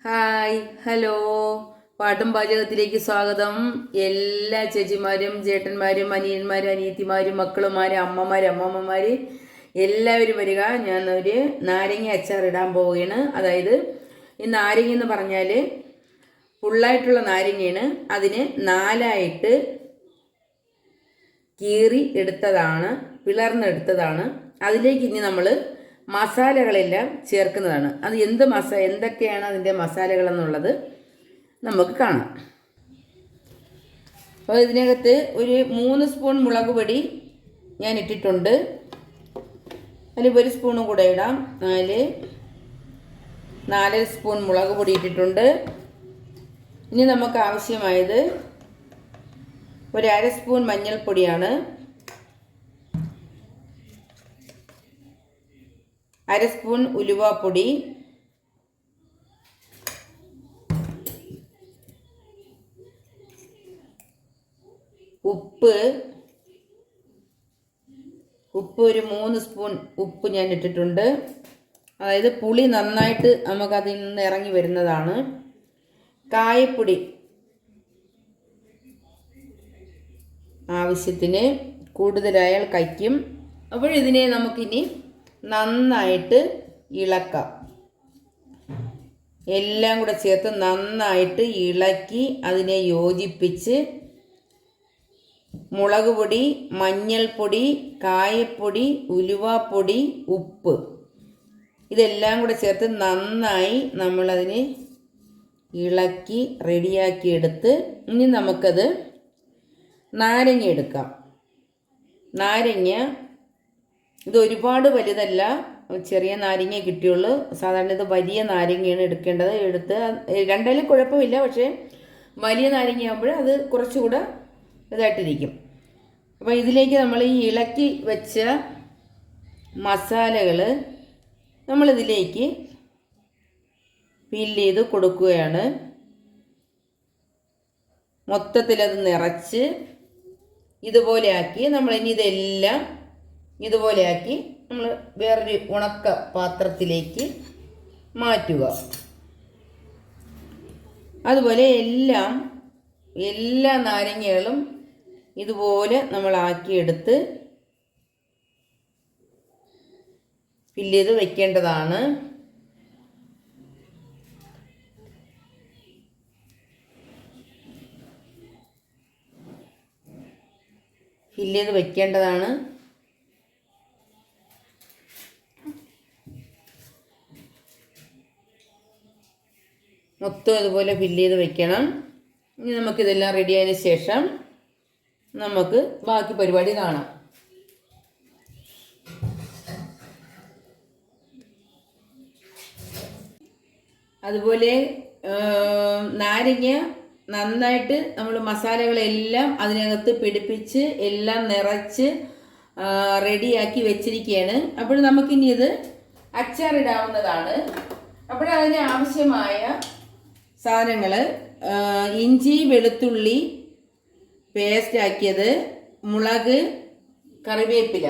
Hi hello പാട്ടും പാചകത്തിലേക്ക് സ്വാഗതം. എല്ലാ ചേച്ചിമാരും ചേട്ടന്മാരും അനിയന്മാരും അനിയത്തിമാരും മക്കളുമാരും അമ്മമാര് എല്ലാവരും വരിക. ഞാൻ ഒരു നാരങ്ങ അച്ചാർ ഇടാൻ പോവുകയാണ്. അതായത് ഈ നാരങ്ങ എന്ന് പറഞ്ഞാൽ ഫുള്ളായിട്ടുള്ള നാരങ്ങയാണ്. അതിന് നാലായിട്ട് കീറി എടുത്തതാണ്, പിളർന്നെടുത്തതാണ്. അതിലേക്ക് ഇനി നമ്മൾ മസാലകളെല്ലാം ചേർക്കുന്നതാണ്. അത് എന്തൊക്കെയാണ് അതിൻ്റെ മസാലകൾ എന്നുള്ളത് നമുക്ക് കാണാം. അപ്പോൾ ഇതിനകത്ത് ഒരു 3 സ്പൂൺ മുളക് പൊടി ഞാൻ ഇട്ടിട്ടുണ്ട്. അതിൽ 1 സ്പൂണും കൂടെ ഇടാം. 4 സ്പൂൺ മുളക് പൊടി ഇട്ടിട്ടുണ്ട്. ഇനി നമുക്ക് ആവശ്യമായത് 1/2 സ്പൂൺ മഞ്ഞൾപ്പൊടിയാണ്, 1/2 സ്പൂൺ ഉലുവാപ്പൊടി, ഉപ്പ് ഒരു 3 സ്പൂൺ ഉപ്പ് ഞാൻ ഇട്ടിട്ടുണ്ട്. അതായത് പുളി നന്നായിട്ട് നമുക്കതിൽ നിന്ന് ഇറങ്ങി വരുന്നതാണ്. കായപ്പൊടി ആവശ്യത്തിന്, കൂടുതലായാൽ കഴിക്കും. അപ്പോൾ ഇതിനെ നമുക്കിനി നന്നായിട്ട് ഇളക്കാം. എല്ലാം കൂടെ ചേർത്ത് നന്നായിട്ട് ഇളക്കി അതിനെ യോജിപ്പിച്ച് മുളക് പൊടി, മഞ്ഞൾപ്പൊടി, കായപ്പൊടി, ഉലുവാപ്പൊടി, ഉപ്പ് ഇതെല്ലാം കൂടെ ചേർത്ത് നന്നായി നമ്മളതിനെ ഇളക്കി റെഡിയാക്കി എടുത്ത് ഇനി നമുക്കത് നാരങ്ങ എടുക്കാം. നാരങ്ങ ഇത് ഒരുപാട് വലുതല്ല, ചെറിയ നാരങ്ങ കിട്ടിയുള്ളൂ. സാധാരണ ഇത് വലിയ നാരങ്ങയാണ് എടുക്കേണ്ടത്. എടുത്ത് രണ്ടായാലും കുഴപ്പമില്ല, പക്ഷേ വലിയ നാരങ്ങയാകുമ്പോൾ അത് കുറച്ചുകൂടെ ഇതായിട്ടിരിക്കും. അപ്പോൾ ഇതിലേക്ക് നമ്മൾ ഈ ഇളക്കി വെച്ച മസാലകൾ നമ്മളിതിലേക്ക് ഫില്ല് ചെയ്ത് കൊടുക്കുകയാണ്. മൊത്തത്തിലത് നിറച്ച് ഇതുപോലെയാക്കി നമ്മളിനി ഇതെല്ലാം ഇതുപോലെയാക്കി നമ്മൾ വേറൊരു ഉണക്ക പാത്രത്തിലേക്ക് മാറ്റുക. അതുപോലെ എല്ലാ നാരങ്ങകളും ഇതുപോലെ നമ്മൾ ആക്കിയെടുത്ത് ഫില്ല് ചെയ്ത് വെക്കേണ്ടതാണ്. ഫില്ല് ചെയ്ത് വെക്കേണ്ടതാണ്. മൊത്തം ഇതുപോലെ ഫില്ല് ചെയ്ത് വെക്കണം. ഇനി നമുക്കിതെല്ലാം റെഡി ആയതിന് ശേഷം നമുക്ക് ബാക്കി പരിപാടി കാണാം. അതുപോലെ നാരങ്ങ നന്നായിട്ട് നമ്മൾ മസാലകളെല്ലാം അതിനകത്ത് പിടിപ്പിച്ച് എല്ലാം നിറച്ച് റെഡിയാക്കി വെച്ചിരിക്കുകയാണ്. അപ്പോൾ നമുക്കിനി ഇത് അച്ചാറിടാവുന്നതാണ്. അപ്പോൾ അതിന് ആവശ്യമായ സാധനങ്ങൾ ഇഞ്ചി വെളുത്തുള്ളി പേസ്റ്റ് ആക്കിയത്, മുളക്, കറിവേപ്പില,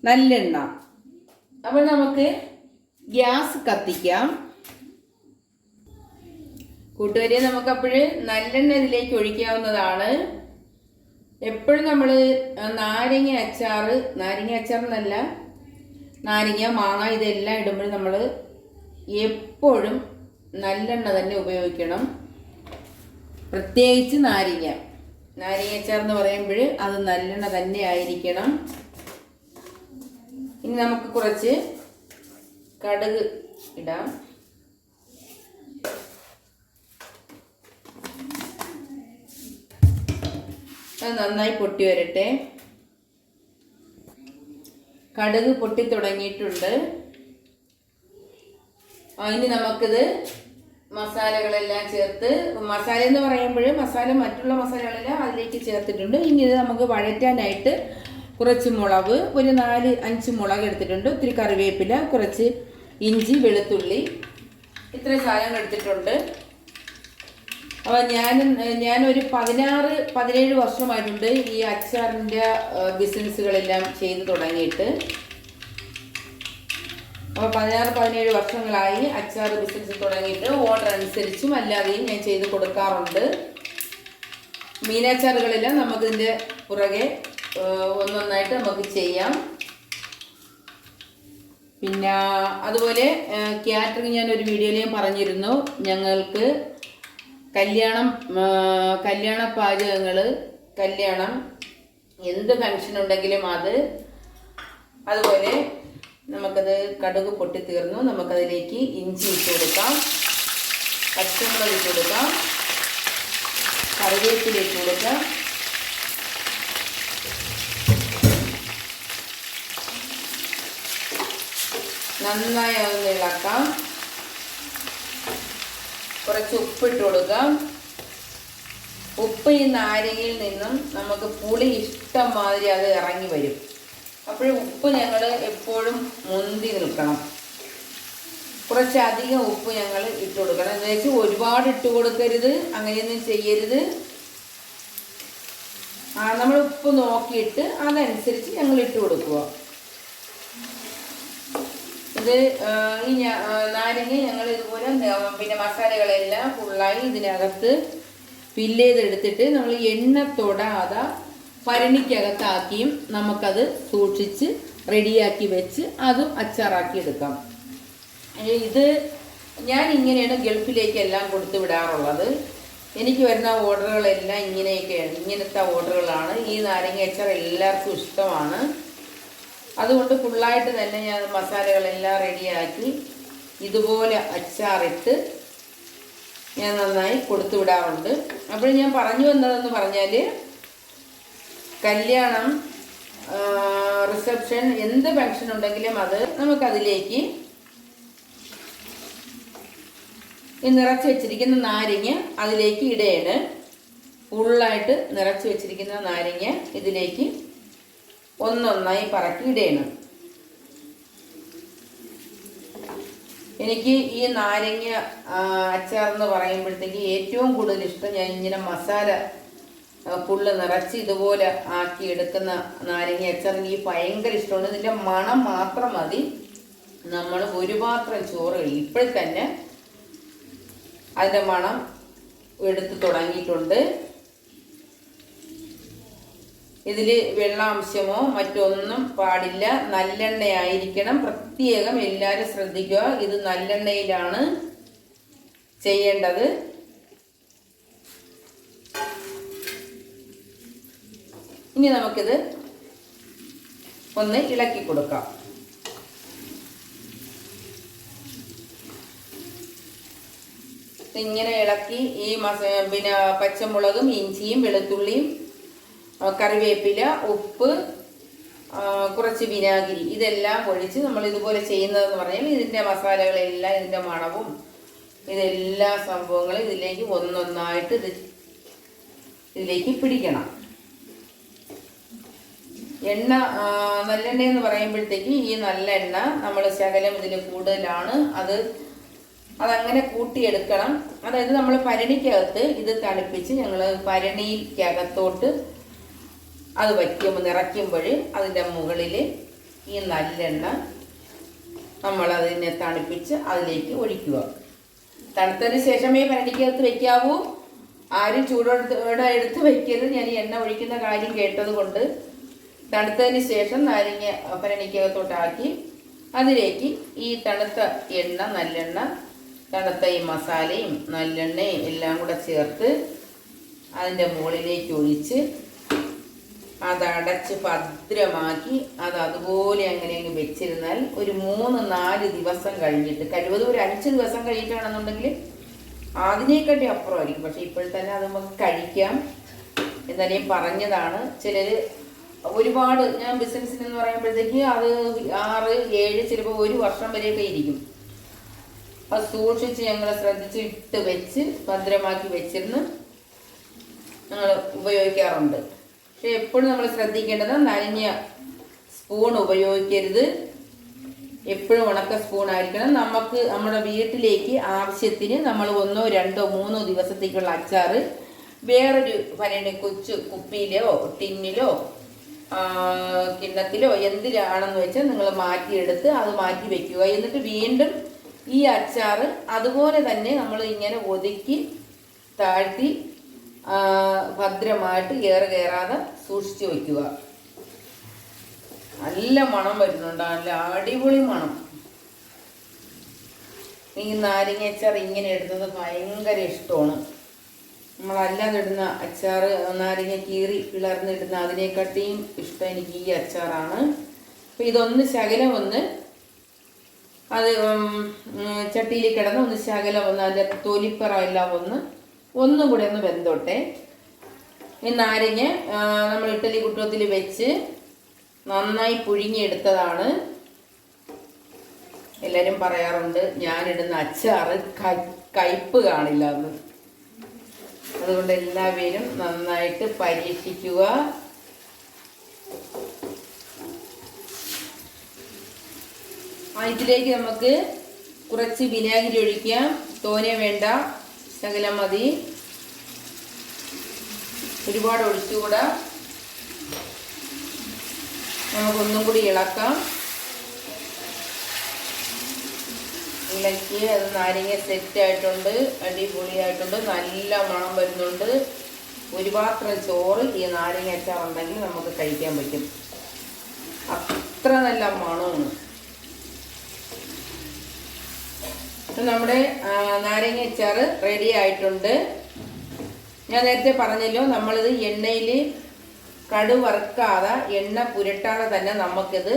നല്ലെണ്ണ. അപ്പോൾ നമുക്ക് ഗ്യാസ് കത്തിക്കാം. കൂട്ടുകാരെ, നമുക്കപ്പോൾ നല്ലെണ്ണ ഇതിലേക്ക് ഒഴിക്കാവുന്നതാണ്. എപ്പോഴും നമ്മൾ നാരങ്ങ അച്ചാർ എന്നല്ല, നാരങ്ങ, മാങ്ങ ഇതെല്ലാം ഇടുമ്പോൾ നമ്മൾ എപ്പോഴും നല്ലെണ്ണ തന്നെ ഉപയോഗിക്കണം. പ്രത്യേകിച്ച് നാരങ്ങ അച്ചാർ എന്ന് പറയുമ്പോൾ അത് നല്ലെണ്ണ തന്നെ ആയിരിക്കണം. ഇനി നമുക്ക് കുറച്ച് കടുക് ഇടാം. അത് നന്നായി പൊട്ടി വരട്ടെ. കടുക് പൊട്ടി തുടങ്ങിയിട്ടുണ്ട്. ഇനി നമുക്കിത് മസാലകളെല്ലാം ചേർത്ത്, മസാല എന്ന് പറയുമ്പോൾ മറ്റുള്ള മസാലകളെല്ലാം അതിലേക്ക് ചേർത്തിട്ടുണ്ട്. ഇനി ഇത് നമുക്ക് വഴറ്റാനായിട്ട് കുറച്ച് മുളക്, ഒരു 4-5 മുളക് എടുത്തിട്ടുണ്ട്, ഒത്തിരി കറിവേപ്പില, കുറച്ച് ഇഞ്ചി വെളുത്തുള്ളി, ഇത്രയും സാധനങ്ങൾ എടുത്തിട്ടുണ്ട്. അപ്പോൾ ഞാനൊരു 16-17 വർഷമായിട്ടുണ്ട് ഈ അച്ചാറിൻ്റെ ബിസിനസ്സുകളെല്ലാം ചെയ്ത് തുടങ്ങിയിട്ട്. അപ്പോൾ 16-17 വർഷങ്ങളായി അച്ചാർ ബിസിനസ് തുടങ്ങിയിട്ട് ഓർഡർ അനുസരിച്ചും അല്ലാതെയും ഞാൻ ചെയ്ത് കൊടുക്കാറുണ്ട്. മീനച്ചാറുകളെല്ലാം നമുക്കിതിൻ്റെ പുറകെ ഒന്നൊന്നായിട്ട് നമുക്ക് ചെയ്യാം. പിന്നെ അതുപോലെ കാറ്ററിംഗ് ഞാൻ ഒരു വീഡിയോയിലും പറഞ്ഞിരുന്നു. ഞങ്ങൾക്ക് കല്യാണ പാചകങ്ങൾ, കല്യാണം എന്ത് ഫംഗ്ഷൻ ഉണ്ടെങ്കിലും അതുപോലെ നമുക്കത് കടുക് പൊട്ടിത്തീർന്നു. നമുക്കതിലേക്ക് ഇഞ്ചി ഇട്ട് കൊടുക്കാം, പച്ചമുളക് ഇട്ട് കൊടുക്കാം, കറിവേപ്പില ഇട്ട് കൊടുക്കാം, നന്നായി ഒന്ന് ഇളക്കാം. കുറച്ച് ഉപ്പിട്ട് കൊടുക്കാം. ഉപ്പ് ഈ നാരങ്ങയിൽ നിന്നും നമുക്ക് പുളി ഇഷ്ടം മാതിരി അത് ഇറങ്ങി വരും. അപ്പോൾ ഉപ്പ് ഞങ്ങൾ എപ്പോഴും മുന്തി നിൽക്കണം. കുറച്ചധികം ഉപ്പ് ഞങ്ങൾ ഇട്ട് കൊടുക്കണം. എന്ന് വെച്ചാൽ ഒരുപാട് ഇട്ട് കൊടുക്കരുത്, അങ്ങനെയൊന്നും ചെയ്യരുത്. നമ്മൾ ഉപ്പ് നോക്കിയിട്ട് അതനുസരിച്ച് ഞങ്ങൾ ഇട്ട് കൊടുക്കുക. ഇത് ഈ നാരങ്ങ ഞങ്ങൾ ഇതുപോലെ പിന്നെ മസാലകളെല്ലാം ഫുള്ളായി ഇതിനകത്ത് ഫില്ല് ചെയ്തെടുത്തിട്ട് നമ്മൾ എണ്ണ തൊടാതെ ഭരണിക്കകത്താക്കിയും നമുക്കത് സൂക്ഷിച്ച് റെഡിയാക്കി വെച്ച് അതും അച്ചാറാക്കി എടുക്കാം. ഇത് ഞാൻ ഇങ്ങനെയാണ് ഗൾഫിലേക്കെല്ലാം കൊടുത്തു വിടാറുള്ളത്. എനിക്ക് വരുന്ന ഓർഡറുകളെല്ലാം ഇങ്ങനത്തെ ഓർഡറുകളാണ്. ഈ നാരങ്ങ അച്ചാർ എല്ലാവർക്കും ഇഷ്ടമാണ്. അതുകൊണ്ട് ഫുള്ളായിട്ട് തന്നെ ഞാൻ മസാലകളെല്ലാം റെഡിയാക്കി ഇതുപോലെ അച്ചാറിട്ട് ഞാൻ നന്നായി കൊടുത്തു വിടാറുണ്ട്. അപ്പോൾ ഞാൻ പറഞ്ഞു വന്നതെന്ന് പറഞ്ഞാൽ, കല്യാണം, റിസപ്ഷൻ, എന്ത് ഫംഗ്ഷൻ ഉണ്ടെങ്കിലും നമുക്കതിലേക്ക് ഈ നിറച്ച് വെച്ചിരിക്കുന്ന നാരങ്ങ അതിലേക്ക് ഇടയാണ്. ഫുള്ളായിട്ട് നിറച്ച് വെച്ചിരിക്കുന്ന നാരങ്ങ ഇതിലേക്ക് ഒന്നൊന്നായി പറക്കി ഇടയാണ്. എനിക്ക് ഈ നാരങ്ങ അച്ചാർ എന്ന് പറയുമ്പോഴത്തേക്ക് ഏറ്റവും കൂടുതൽ ഇഷ്ടം ഞാൻ ഇങ്ങനെ മസാല ഫുള്ള് നിറച്ച് ഇതുപോലെ ആക്കി എടുക്കുന്ന നാരങ്ങ അച്ചാർ എനിക്ക് ഭയങ്കര ഇഷ്ടമാണ്. ഇതിൻ്റെ മണം മാത്രം മതി നമ്മൾ ഒരു പാത്രം ചോറ് കഴിയും. ഇപ്പോൾ തന്നെ അതിൻ്റെ മണം എടുത്ത് തുടങ്ങിയിട്ടുണ്ട്. ഇതിൽ വെള്ളാംശമോ മറ്റൊന്നും പാടില്ല. നല്ലെണ്ണയായിരിക്കണം. പ്രത്യേകം എല്ലാവരും ശ്രദ്ധിക്കുക, ഇത് നല്ലെണ്ണയിലാണ് ചെയ്യേണ്ടത്. ഇനി നമുക്കിത് ഒന്ന് ഇളക്കി കൊടുക്കാം. ഇങ്ങനെ ഇളക്കി ഈ പിന്നെ പച്ചമുളകും ഇഞ്ചിയും വെളുത്തുള്ളിയും കറിവേപ്പില, ഉപ്പ്, കുറച്ച് വിനാഗിരി ഇതെല്ലാം ഒഴിച്ച് നമ്മൾ ഇതുപോലെ ചെയ്യുന്നതെന്ന് പറഞ്ഞാൽ ഇതിൻ്റെ മസാലകളെല്ലാം, ഇതിൻ്റെ മണവും ഇതെല്ലാ സംഭവങ്ങളും ഇതിലേക്ക് ഒന്നൊന്നായിട്ട് ഇതിലേക്ക് പിടിക്കണം. എണ്ണ നല്ലെണ്ണ എന്ന് പറയുമ്പോഴത്തേക്ക് ഈ നല്ല എണ്ണ നമ്മൾ ശകലം ഇതിൽ കൂടുതലാണ്. അതങ്ങനെ കൂട്ടിയെടുക്കണം. അതായത് നമ്മൾ ഭരണിക്കകത്ത് ഇത് തണുപ്പിച്ച് ഞങ്ങൾ ഭരണിക്കകത്തോട്ട് അത് നിറയ്ക്കുമ്പോൾ അതിൻ്റെ മുകളിൽ ഈ നല്ലെണ്ണ നമ്മളതിനെ തണുപ്പിച്ച് അതിലേക്ക് ഒഴിക്കുക. തണുത്തതിന് ശേഷമേ ഭരണിക്കകത്ത് വയ്ക്കാവൂ. ആരും ചൂടോടെ എടുത്ത് വയ്ക്കരുത്. ഞാൻ ഈ എണ്ണ ഒഴിക്കുന്ന കാര്യം കേട്ടത് കൊണ്ട് തണുത്തതിന് ശേഷം നാരങ്ങ ഭരണിക്കകത്തോട്ടാക്കി അതിലേക്ക് ഈ തണുത്ത എണ്ണ, നല്ലെണ്ണ, തണുത്ത ഈ മസാലയും നല്ലെണ്ണയും എല്ലാം കൂടെ ചേർത്ത് അതിൻ്റെ മുകളിലേക്ക് ഒഴിച്ച് അതടച്ച് ഭദ്രമാക്കി അതുപോലെ അങ്ങനെ വെച്ചിരുന്നാൽ ഒരു 3-4 ദിവസം കഴിഞ്ഞിട്ട്, കഴിവതും ഒരു 5 ദിവസം കഴിഞ്ഞിട്ടാണെന്നുണ്ടെങ്കിൽ അതിനേക്കാട്ടി അപ്പുറമായിരിക്കും. പക്ഷെ ഇപ്പോൾ തന്നെ അത് നമുക്ക് കഴിക്കാം എന്നാലും പറഞ്ഞതാണ്. ചിലർ ഒരുപാട്, ഞാൻ ബിസിനസ്സിനെന്ന് പറയുമ്പോഴത്തേക്ക് അത് 6-7 ചിലപ്പോൾ 1 വർഷം വരെയൊക്കെ ഇരിക്കും. അത് സൂക്ഷിച്ച് ഞങ്ങൾ ശ്രദ്ധിച്ച് ഇട്ട് വെച്ച് ഭദ്രമാക്കി വെച്ചിരുന്ന് ഞങ്ങൾ ഉപയോഗിക്കാറുണ്ട്. പക്ഷെ എപ്പോഴും നമ്മൾ ശ്രദ്ധിക്കേണ്ടത് നനഞ്ഞ സ്പൂൺ ഉപയോഗിക്കരുത്. എപ്പോഴും ഉണക്ക സ്പൂൺ ആയിരിക്കണം. നമുക്ക് നമ്മുടെ വീട്ടിലേക്ക് ആവശ്യത്തിന് നമ്മൾ 1, 2, 3 ദിവസത്തേക്കുള്ള അച്ചാർ വേറൊരു കൊച്ചു കുപ്പിയിലോ ടിന്നിലോ കിണ്ണത്തിലോ എന്തിലാണെന്ന് വെച്ചാൽ നിങ്ങൾ മാറ്റിയെടുത്ത് അത് മാറ്റി വെക്കുക. എന്നിട്ട് വീണ്ടും ഈ അച്ചാർ അതുപോലെ തന്നെ നമ്മൾ ഇങ്ങനെ ഒതുക്കി താഴ്ത്തി ഭദ്രമായിട്ട് ഏറെ കയറാതെ സൂക്ഷിച്ച് വയ്ക്കുക. നല്ല മണം വരുന്നുണ്ട്, നല്ല അടിപൊളി മണം. ഈ നാരങ്ങ അച്ചാർ ഇങ്ങനെ ഇടുന്നത് ഭയങ്കര ഇഷ്ടമാണ്. നമ്മളല്ലാതെ ഇടുന്ന അച്ചാർ നാരങ്ങ കീറി പിളർന്നിടുന്ന അതിനെക്കാട്ടിയും ഇഷ്ടം എനിക്ക് ഈ അച്ചാറാണ്. അപ്പം ഇതൊന്ന് ശകലം ഒന്ന് അത് ചട്ടിയിൽ കിടന്ന് ഒന്ന് ശകലം ഒന്ന് അതിൻ്റെ തൊലിപ്പറ എല്ലാം ഒന്നും കൂടെ ഒന്ന് വെന്തോട്ടെ. ഈ നാരങ്ങ നമ്മൾ ഇഡ്ഡലി കുട്ടത്തിൽ വെച്ച് നന്നായി പുഴുങ്ങിയെടുത്തതാണ്. എല്ലാവരും പറയാറുണ്ട് ഞാനിടുന്ന അച്ചാറ് കയ്പ്പ് കാണില്ല എന്ന്. അതുകൊണ്ട് എല്ലാവരും നന്നായിട്ട് പരീക്ഷിക്കുക. ഇതിലേക്ക് നമുക്ക് കുറച്ച് വിനാഗിരി ഒഴിക്കാം. തോനെ വേണ്ട, ശകലം മതി. ഒരുപാട് ഒഴിച്ചുകൂടാ. നമുക്കൊന്നും കൂടി ഇളക്കാം. ഇളക്കി അത് നാരങ്ങ സെറ്റായിട്ടുണ്ട്, അടിപൊളിയായിട്ടുണ്ട്, നല്ല മണം വരുന്നുണ്ട്. ഒരു പാത്രം ചോറ് ഈ നാരങ്ങ അച്ചാർ ഉണ്ടെങ്കിൽ നമുക്ക് കഴിക്കാൻ പറ്റും. അത്ര നല്ല മണമാണ്. നമ്മുടെ നാരങ്ങ അച്ചാർ റെഡി ആയിട്ടുണ്ട്. ഞാൻ നേരത്തെ പറഞ്ഞല്ലോ, നമ്മളിത് എണ്ണയിൽ കടു വറുക്കാതെ എണ്ണ പുരട്ടാതെ തന്നെ നമുക്കിത്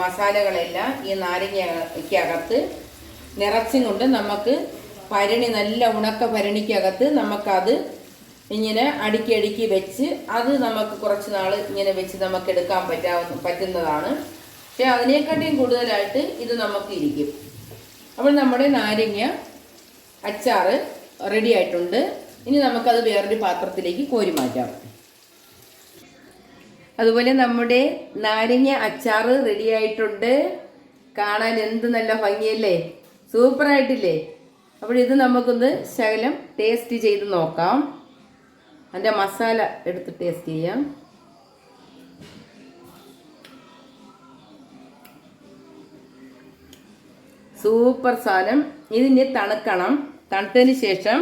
മസാലകളെല്ലാം ഈ നാരങ്ങയ്ക്കകത്ത് നിറച്ചും കൊണ്ട് നമുക്ക് ഭരണി, നല്ല ഉണക്ക ഭരണിക്കകത്ത് നമുക്കത് ഇങ്ങനെ അടുക്കി വെച്ച് അത് നമുക്ക് കുറച്ച് നാൾ ഇങ്ങനെ വെച്ച് നമുക്ക് എടുക്കാൻ പറ്റുന്നതാണ്. പക്ഷെ അതിനെക്കാട്ടിയും കൂടുതലായിട്ട് ഇത് നമുക്ക് ഇരിക്കും. അപ്പോൾ നമ്മുടെ നാരങ്ങ അച്ചാർ റെഡി ആയിട്ടുണ്ട്. ഇനി നമുക്കത് വേറൊരു പാത്രത്തിലേക്ക് കോരി മാറ്റാം. അതുപോലെ നമ്മുടെ നാരങ്ങ അച്ചാർ റെഡി ആയിട്ടുണ്ട്. കാണാൻ എന്ത് നല്ല ഭംഗിയല്ലേ, സൂപ്പറായിട്ടില്ലേ? അപ്പോൾ ഇത് നമുക്കൊന്ന് ശകലം ടേസ്റ്റ് ചെയ്ത് നോക്കാം. അതിൻ്റെ മസാല എടുത്ത് ടേസ്റ്റ് ചെയ്യാം. സൂപ്പർ സാധനം. ഇതിന് തണുക്കണം. തണുത്തതിന് ശേഷം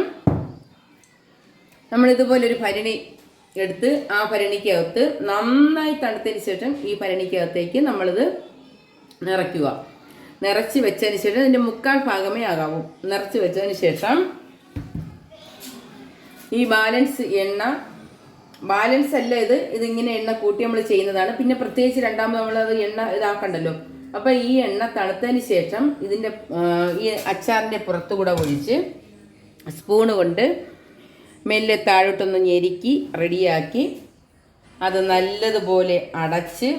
നമ്മളിതുപോലൊരു ഭരണി എടുത്ത് ആ ഭരണിക്കകത്ത് നന്നായി തണുത്തതിന് ശേഷം ഈ ഭരണിക്കകത്തേക്ക് നമ്മളിത് നിറയ്ക്കുക. നിറച്ച് വെച്ചതിന് ശേഷം ഇതിൻ്റെ 3/4 ഭാഗമേ ആകാവൂ. നിറച്ച് വെച്ചതിന് ശേഷം ഈ ബാലൻസ് അല്ല ഇതിങ്ങനെ എണ്ണ കൂട്ടി നമ്മൾ ചെയ്യുന്നതാണ്. പിന്നെ പ്രത്യേകിച്ച് രണ്ടാമത് നമ്മളത് എണ്ണ ഇതാക്കണ്ടല്ലോ. അപ്പം ഈ എണ്ണ തണുത്തതിന് ശേഷം ഇതിൻ്റെ ഈ അച്ചാറിൻ്റെ പുറത്തുകൂടെ ഒഴിച്ച് സ്പൂണ് കൊണ്ട് മെല്ലെ താഴോട്ടൊന്ന് ഞെരുക്കി റെഡിയാക്കി അത് നല്ലതുപോലെ അടച്ച്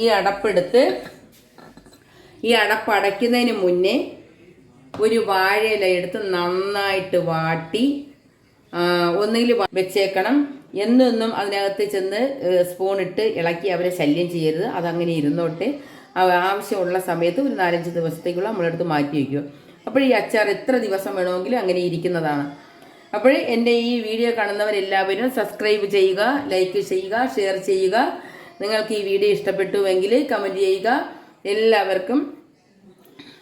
ഈ അടപ്പെടുത്ത് ഈ അടപ്പ് അടയ്ക്കുന്നതിന് മുന്നേ ഒരു വാഴയില എടുത്ത് നന്നായിട്ട് വാട്ടി ഒന്നുകിൽ വെച്ചേക്കണം. എന്നും അതിനകത്ത് ചെന്ന് സ്പൂണിട്ട് ഇളക്കി അവരെ ശല്യം ചെയ്യരുത്. അതങ്ങനെ ഇരുന്നോട്ടെ. ആവശ്യമുള്ള സമയത്ത് ഒരു 4-5 ദിവസത്തേക്കുള്ള നമ്മളെടുത്ത് മാറ്റി വയ്ക്കുക. അപ്പോൾ ഈ അച്ചാർ എത്ര ദിവസം വേണമെങ്കിലും അങ്ങനെ ഇരിക്കുന്നതാണ്. അപ്പോൾ എൻ്റെ ഈ വീഡിയോ കാണുന്നവരെല്ലാവരും സബ്സ്ക്രൈബ് ചെയ്യുക, ലൈക്ക് ചെയ്യുക, ഷെയർ ചെയ്യുക. നിങ്ങൾക്ക് ഈ വീഡിയോ ഇഷ്ടപ്പെട്ടുവെങ്കിൽ കമൻറ്റ് ചെയ്യുക. എല്ലാവർക്കും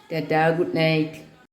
ടാറ്റാ, ഗുഡ് നൈറ്റ്.